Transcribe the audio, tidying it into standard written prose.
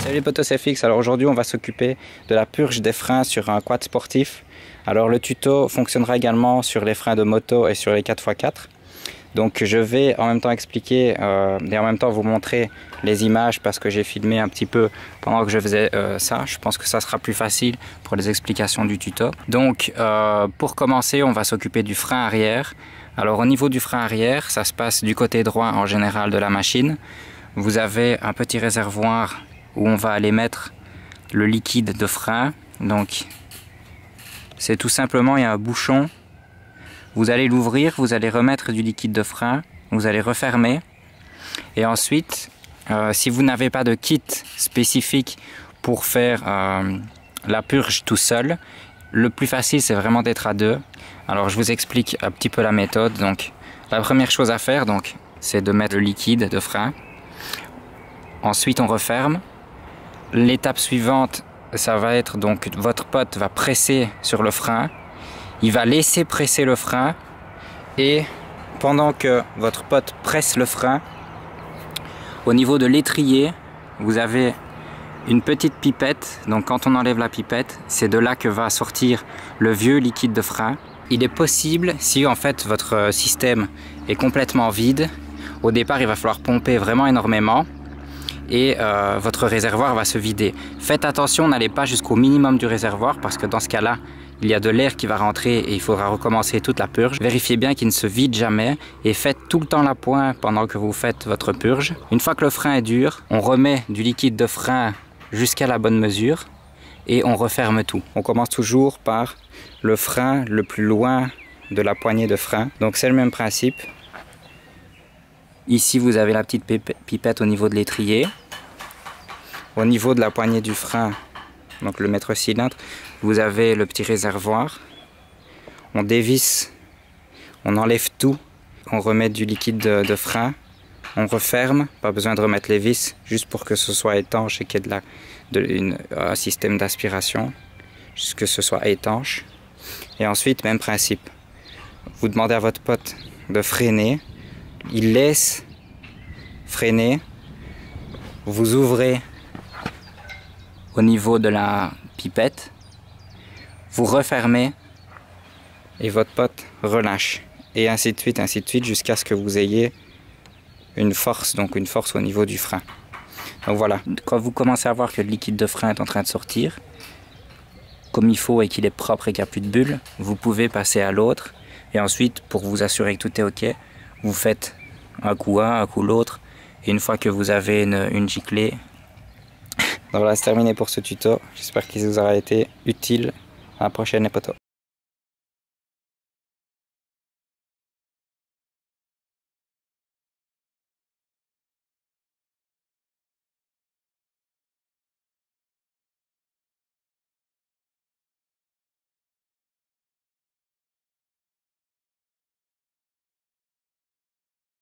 Salut les potos, c'est Fix. Alors aujourd'hui on va s'occuper de la purge des freins sur un quad sportif. Alors le tuto fonctionnera également sur les freins de moto et sur les 4x4. Donc je vais en même temps expliquer et en même temps vous montrer les images parce que j'ai filmé un petit peu pendant que je faisais ça. Je pense que ça sera plus facile pour les explications du tuto. Donc pour commencer on va s'occuper du frein arrière. Alors au niveau du frein arrière, ça se passe du côté droit en général de la machine. Vous avez un petit réservoir où on va aller mettre le liquide de frein. Donc c'est tout simplement, il y a un bouchon. Vous allez l'ouvrir, vous allez remettre du liquide de frein, vous allez refermer. Et ensuite, si vous n'avez pas de kit spécifique pour faire la purge tout seul, le plus facile c'est vraiment d'être à deux. Alors je vous explique un petit peu la méthode. Donc la première chose à faire, c'est de mettre le liquide de frein. Ensuite on referme. L'étape suivante, ça va être donc votre pote va presser sur le frein. Il va laisser presser le frein et pendant que votre pote presse le frein, au niveau de l'étrier, vous avez une petite pipette. Donc quand on enlève la pipette, c'est de là que va sortir le vieux liquide de frein. Il est possible, si en fait votre système est complètement vide, au départ il va falloir pomper vraiment énormément et votre réservoir va se vider. Faites attention, n'allez pas jusqu'au minimum du réservoir parce que dans ce cas-là, il y a de l'air qui va rentrer et il faudra recommencer toute la purge. Vérifiez bien qu'il ne se vide jamais et faites tout le temps la pointe pendant que vous faites votre purge. Une fois que le frein est dur, on remet du liquide de frein jusqu'à la bonne mesure et on referme tout. On commence toujours par le frein le plus loin de la poignée de frein. Donc c'est le même principe. Ici vous avez la petite pipette au niveau de l'étrier. Au niveau de la poignée du frein, donc le mètre cylindre, vous avez le petit réservoir. On dévisse, on enlève tout, on remet du liquide de frein, on referme, pas besoin de remettre les vis, juste pour que ce soit étanche et qu'il y ait un système d'aspiration, juste que ce soit étanche. Et ensuite, même principe, vous demandez à votre pote de freiner, il laisse freiner, vous ouvrez au niveau de la pipette, vous refermez et votre pote relâche. Et ainsi de suite jusqu'à ce que vous ayez une force, donc une force au niveau du frein. Donc voilà, quand vous commencez à voir que le liquide de frein est en train de sortir, comme il faut et qu'il est propre et qu'il n'y a plus de bulles, vous pouvez passer à l'autre. Et ensuite, pour vous assurer que tout est OK, vous faites un coup l'autre. Et une fois que vous avez une giclée. Donc voilà, c'est terminé pour ce tuto. J'espère qu'il vous aura été utile. À la prochaine les potos.